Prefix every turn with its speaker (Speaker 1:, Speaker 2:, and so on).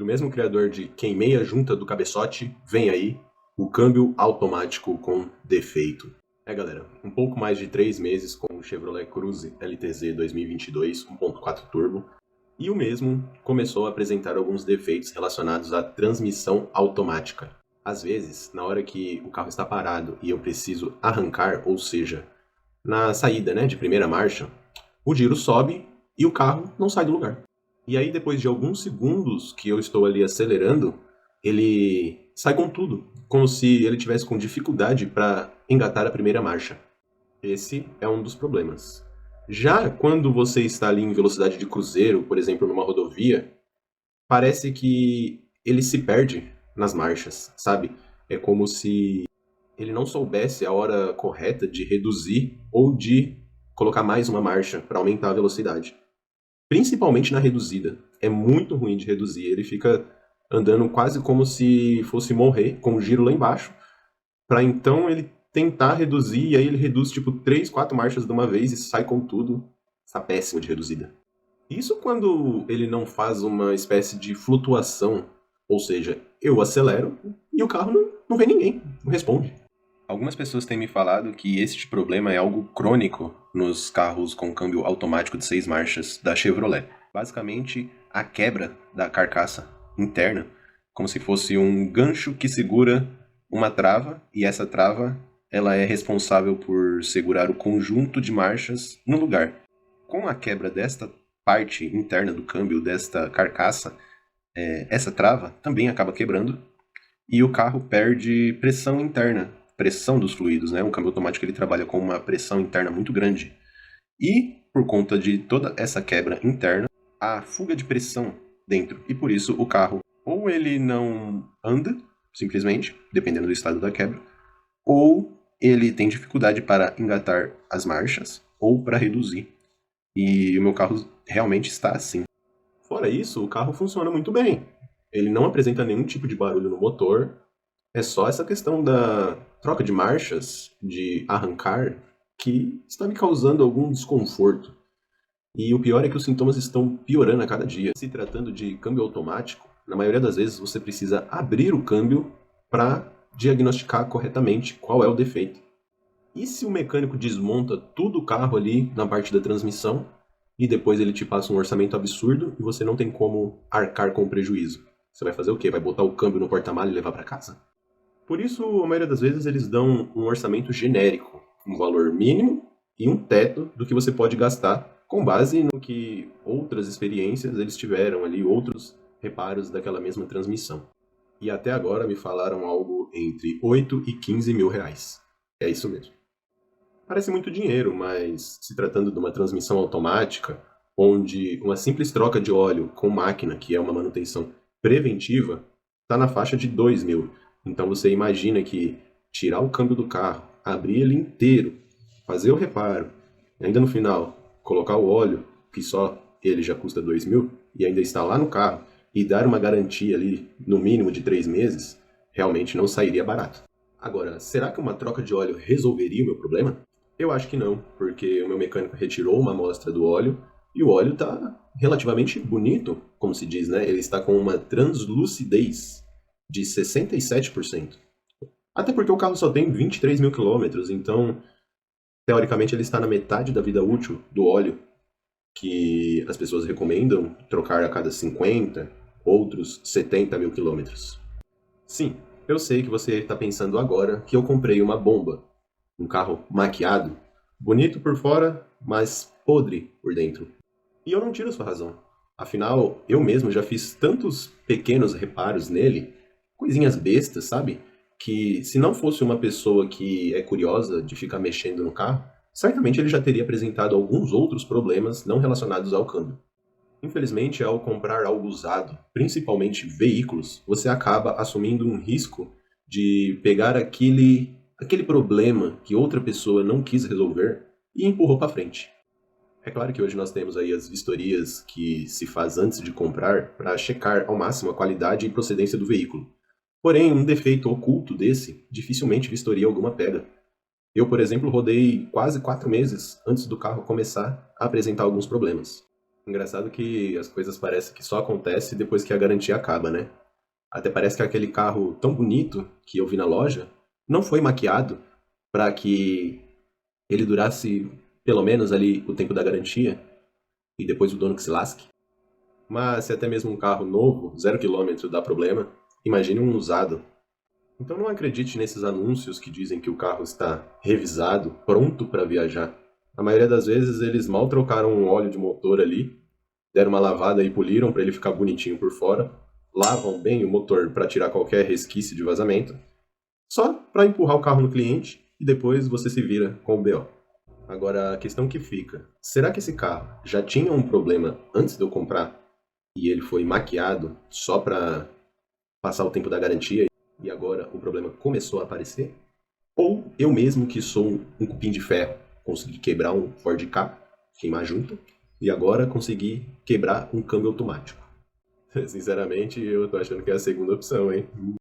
Speaker 1: Do mesmo criador de Queimei a Junta do Cabeçote, vem aí o câmbio automático com defeito. Galera, um pouco mais de 3 meses com o Chevrolet Cruze LTZ 2022 1.4 Turbo, e o mesmo começou a apresentar alguns defeitos relacionados à transmissão automática. Às vezes, na hora que o carro está parado e eu preciso arrancar, ou seja, na saída, de primeira marcha, o giro sobe e o carro não sai do lugar. E aí, depois de alguns segundos que eu estou ali acelerando, ele sai com tudo, como se ele tivesse com dificuldade para engatar a primeira marcha. Esse é um dos problemas. Já quando você está ali em velocidade de cruzeiro, por exemplo, numa rodovia, parece que ele se perde nas marchas, sabe? É como se ele não soubesse a hora correta de reduzir ou de colocar mais uma marcha para aumentar a velocidade. Principalmente na reduzida. É muito ruim de reduzir. Ele fica andando quase como se fosse morrer, com o giro lá embaixo, para então ele tentar reduzir, e aí ele reduz tipo 3, 4 marchas de uma vez e sai com tudo. Está péssimo de reduzida. Isso quando ele não faz uma espécie de flutuação, ou seja, eu acelero e o carro não vê ninguém, não responde. Algumas pessoas têm me falado que este problema é algo crônico nos carros com câmbio automático de 6 marchas da Chevrolet. Basicamente, a quebra da carcaça interna, como se fosse um gancho que segura uma trava, e essa trava ela é responsável por segurar o conjunto de marchas no lugar. Com a quebra desta parte interna do câmbio, desta carcaça, essa trava também acaba quebrando e o carro perde pressão interna, pressão dos fluidos, né? O câmbio automático ele trabalha com uma pressão interna muito grande. E, por conta de toda essa quebra interna, há fuga de pressão dentro. E por isso o carro, ou ele não anda, simplesmente, dependendo do estado da quebra, ou ele tem dificuldade para engatar as marchas, ou para reduzir. E o meu carro realmente está assim. Fora isso, o carro funciona muito bem. Ele não apresenta nenhum tipo de barulho no motor. É só essa questão da troca de marchas, de arrancar, que está me causando algum desconforto. E o pior é que os sintomas estão piorando a cada dia. Se tratando de câmbio automático, na maioria das vezes você precisa abrir o câmbio para diagnosticar corretamente qual é o defeito. E se o mecânico desmonta tudo o carro ali na parte da transmissão e depois ele te passa um orçamento absurdo e você não tem como arcar com o prejuízo? Você vai fazer o quê? Vai botar o câmbio no porta-malas e levar para casa? Por isso, a maioria das vezes eles dão um orçamento genérico, um valor mínimo e um teto do que você pode gastar com base no que outras experiências eles tiveram ali, outros reparos daquela mesma transmissão. E até agora me falaram algo entre 8 e 15 mil reais. É isso mesmo. Parece muito dinheiro, mas se tratando de uma transmissão automática, onde uma simples troca de óleo com máquina, que é uma manutenção preventiva, está na faixa de 2 mil. Então você imagina que tirar o câmbio do carro, abrir ele inteiro, fazer o reparo, e ainda no final colocar o óleo, que só ele já custa 2 mil, e ainda está lá no carro, e dar uma garantia ali no mínimo de 3 meses, realmente não sairia barato. Agora, será que uma troca de óleo resolveria o meu problema? Eu acho que não, porque o meu mecânico retirou uma amostra do óleo e o óleo está relativamente bonito, como se diz, né? Ele está com uma translucidez de 67%. Até porque o carro só tem 23 mil quilômetros, então, teoricamente, ele está na metade da vida útil do óleo, que as pessoas recomendam trocar a cada 50, outros 70 mil quilômetros. Sim, eu sei que você está pensando agora que eu comprei uma bomba, um carro maquiado, bonito por fora, mas podre por dentro. E eu não tiro sua razão. Afinal, eu mesmo já fiz tantos pequenos reparos nele, coisinhas bestas, sabe? Que se não fosse uma pessoa que é curiosa de ficar mexendo no carro, certamente ele já teria apresentado alguns outros problemas não relacionados ao câmbio. Infelizmente, ao comprar algo usado, principalmente veículos, você acaba assumindo um risco de pegar aquele problema que outra pessoa não quis resolver e empurrou para frente. É claro que hoje nós temos aí as vistorias que se faz antes de comprar para checar ao máximo a qualidade e procedência do veículo. Porém, um defeito oculto desse dificilmente vistoria alguma pega. Eu, por exemplo, rodei quase 4 meses antes do carro começar a apresentar alguns problemas. Engraçado que as coisas parecem que só acontecem depois que a garantia acaba, né? Até parece que aquele carro tão bonito que eu vi na loja não foi maquiado para que ele durasse pelo menos ali o tempo da garantia e depois o dono que se lasque. Mas se até mesmo um carro novo, 0 km, dá problema, imagine um usado. Então não acredite nesses anúncios que dizem que o carro está revisado, pronto para viajar. A maioria das vezes eles mal trocaram um óleo de motor ali, deram uma lavada e poliram para ele ficar bonitinho por fora, lavam bem o motor para tirar qualquer resquício de vazamento, só para empurrar o carro no cliente e depois você se vira com o BO. Agora a questão que fica, será que esse carro já tinha um problema antes de eu comprar e ele foi maquiado só para passar o tempo da garantia e agora o problema começou a aparecer? Ou eu mesmo, que sou um cupim de ferro, consegui quebrar um Ford Ka, queimar junto, e agora consegui quebrar um câmbio automático? Sinceramente, eu tô achando que é a segunda opção, hein?